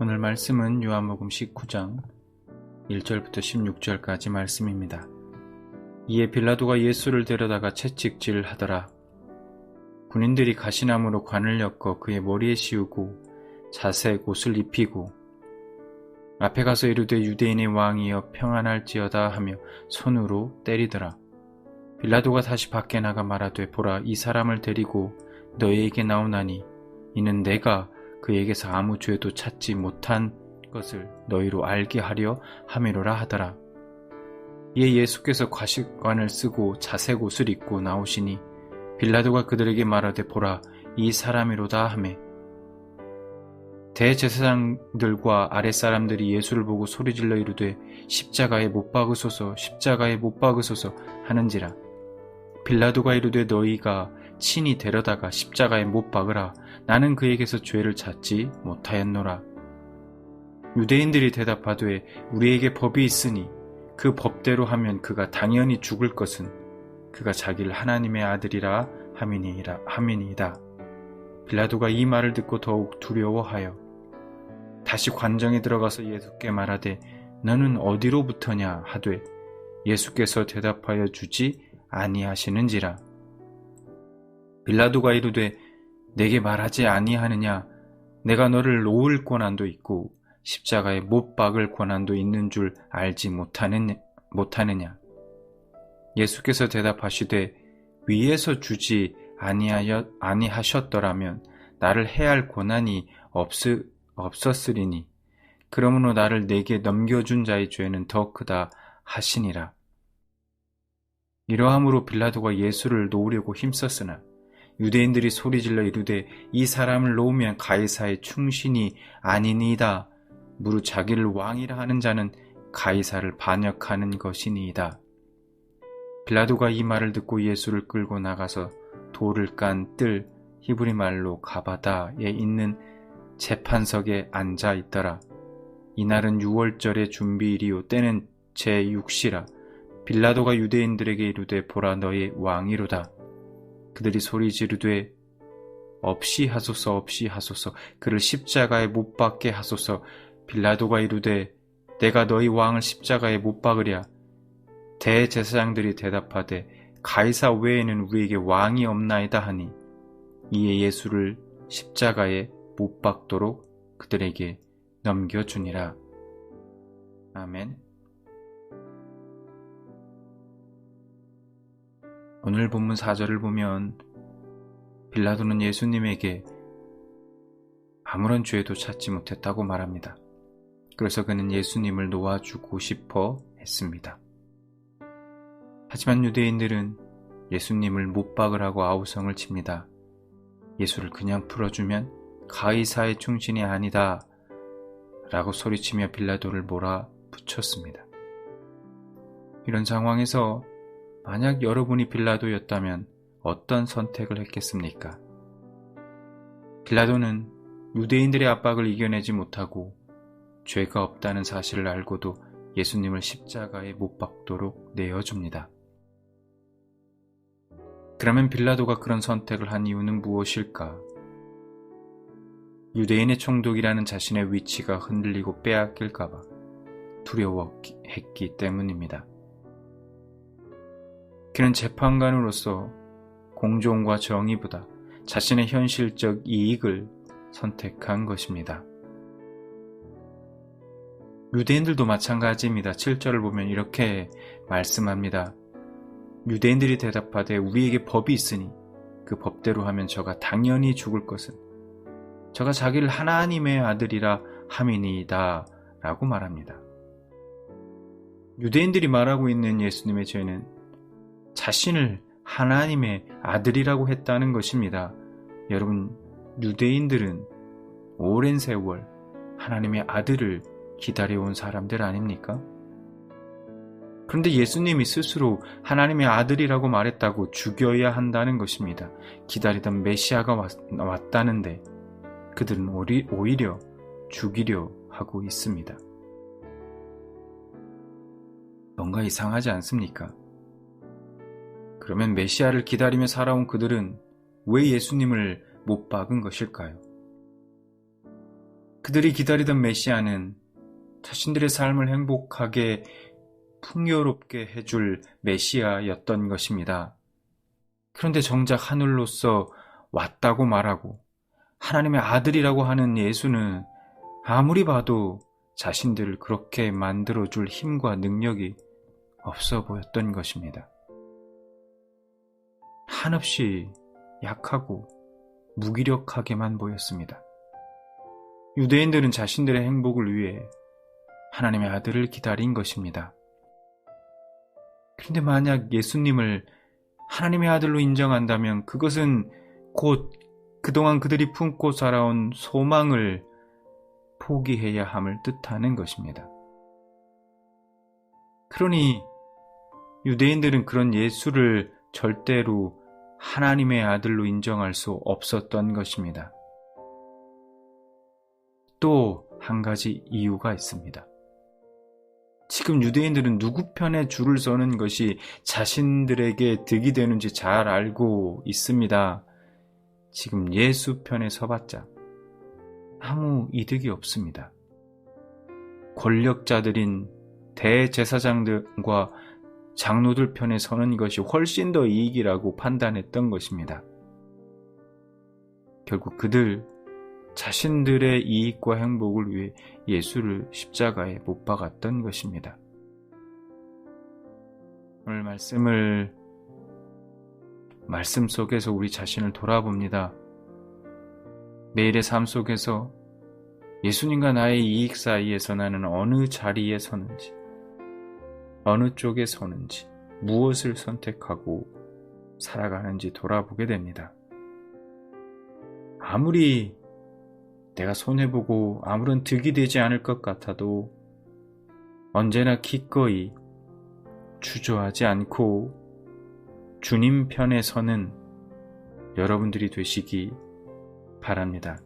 오늘 말씀은 요한복음 19장 1절부터 16절까지 말씀입니다. 이에 빌라도가 예수를 데려다가 채찍질하더라. 군인들이 가시나무로 관을 엮어 그의 머리에 씌우고 자색 옷을 입히고 앞에 가서 이르되 유대인의 왕이여 평안할지어다 하며 손으로 때리더라. 빌라도가 다시 밖에 나가 말하되 보라, 이 사람을 데리고 너희에게 나오나니 이는 내가 그에게서 아무 죄도 찾지 못한 것을 너희로 알게 하려 함이로라 하더라. 이에 예수께서 과식관을 쓰고 자색 옷을 입고 나오시니 빌라도가 그들에게 말하되 보라, 이 사람이로다 하매 대제사장들과 아랫사람들이 예수를 보고 소리질러 이르되 십자가에 못 박으소서, 십자가에 못 박으소서 하는지라. 빌라도가 이르되 너희가 친히 데려다가 십자가에 못 박으라. 나는 그에게서 죄를 찾지 못하였노라. 유대인들이 대답하되 우리에게 법이 있으니 그 법대로 하면 그가 당연히 죽을 것은 그가 자기를 하나님의 아들이라 함이니이다. 빌라도가 이 말을 듣고 더욱 두려워하여 다시 관정에 들어가서 예수께 말하되 너는 어디로부터냐 하되 예수께서 대답하여 주지 아니하시는지라. 빌라도가 이르되 내게 말하지 아니하느냐? 내가 너를 놓을 권한도 있고 십자가에 못 박을 권한도 있는 줄 알지 못하느냐? 예수께서 대답하시되 위에서 주지 아니하셨더라면 나를 해할 권한이 없었으리니 그러므로 나를 내게 넘겨준 자의 죄는 더 크다 하시니라. 이러함으로 빌라도가 예수를 놓으려고 힘썼으나 유대인들이 소리질러 이르되 이 사람을 놓으면 가이사의 충신이 아니니이다. 무릇 자기를 왕이라 하는 자는 가이사를 반역하는 것이니이다. 빌라도가 이 말을 듣고 예수를 끌고 나가서 돌을 깐 뜰 히브리 말로 가바다에 있는 재판석에 앉아 있더라. 이날은 6월절의 준비일이요 때는 제6시라. 빌라도가 유대인들에게 이르되 보라, 너의 왕이로다. 그들이 소리 지르되 없이 하소서 그를 십자가에 못 박게 하소서. 빌라도가 이르되 내가 너희 왕을 십자가에 못 박으랴. 대제사장들이 대답하되 가이사 외에는 우리에게 왕이 없나이다 하니 이에 예수를 십자가에 못 박도록 그들에게 넘겨주니라. 아멘. 오늘 본문 4절을 보면 빌라도는 예수님에게 아무런 죄도 찾지 못했다고 말합니다. 그래서 그는 예수님을 놓아주고 싶어 했습니다. 하지만 유대인들은 예수님을 못 박으라고 아우성을 칩니다. 예수를 그냥 풀어주면 가이사의 충신이 아니다 라고 소리치며 빌라도를 몰아붙였습니다. 이런 상황에서 만약 여러분이 빌라도였다면 어떤 선택을 했겠습니까? 빌라도는 유대인들의 압박을 이겨내지 못하고 죄가 없다는 사실을 알고도 예수님을 십자가에 못 박도록 내어줍니다. 그러면 빌라도가 그런 선택을 한 이유는 무엇일까? 유대인의 총독이라는 자신의 위치가 흔들리고 빼앗길까봐 두려워했기 때문입니다. 그는 재판관으로서 공정과 정의보다 자신의 현실적 이익을 선택한 것입니다. 유대인들도 마찬가지입니다. 7절을 보면 이렇게 말씀합니다. 유대인들이 대답하되 우리에게 법이 있으니 그 법대로 하면 저가 당연히 죽을 것은 저가 자기를 하나님의 아들이라 함이니이다 라고 말합니다. 유대인들이 말하고 있는 예수님의 죄는 자신을 하나님의 아들이라고 했다는 것입니다. 여러분, 유대인들은 오랜 세월 하나님의 아들을 기다려온 사람들 아닙니까? 그런데 예수님이 스스로 하나님의 아들이라고 말했다고 죽여야 한다는 것입니다. 기다리던 메시아가 왔다는데 그들은 오히려 죽이려 하고 있습니다. 뭔가 이상하지 않습니까? 그러면 메시아를 기다리며 살아온 그들은 왜 예수님을 못 박은 것일까요? 그들이 기다리던 메시아는 자신들의 삶을 행복하게 풍요롭게 해줄 메시아였던 것입니다. 그런데 정작 하늘로서 왔다고 말하고 하나님의 아들이라고 하는 예수는 아무리 봐도 자신들을 그렇게 만들어줄 힘과 능력이 없어 보였던 것입니다. 한없이 약하고 무기력하게만 보였습니다. 유대인들은 자신들의 행복을 위해 하나님의 아들을 기다린 것입니다. 그런데 만약 예수님을 하나님의 아들로 인정한다면 그것은 곧 그동안 그들이 품고 살아온 소망을 포기해야 함을 뜻하는 것입니다. 그러니 유대인들은 그런 예수를 절대로 하나님의 아들로 인정할 수 없었던 것입니다. 또 한 가지 이유가 있습니다. 지금 유대인들은 누구 편에 줄을 서는 것이 자신들에게 득이 되는지 잘 알고 있습니다. 지금 예수 편에 서봤자 아무 이득이 없습니다. 권력자들인 대제사장들과 장로들 편에 서는 것이 훨씬 더 이익이라고 판단했던 것입니다. 결국 그들 자신들의 이익과 행복을 위해 예수를 십자가에 못 박았던 것입니다. 오늘 말씀 속에서 우리 자신을 돌아봅니다. 매일의 삶 속에서 예수님과 나의 이익 사이에서 나는 어느 자리에 서는지, 어느 쪽에 서는지, 무엇을 선택하고 살아가는지 돌아보게 됩니다. 아무리 내가 손해보고 아무런 득이 되지 않을 것 같아도 언제나 기꺼이 주저하지 않고 주님 편에 서는 여러분들이 되시기 바랍니다.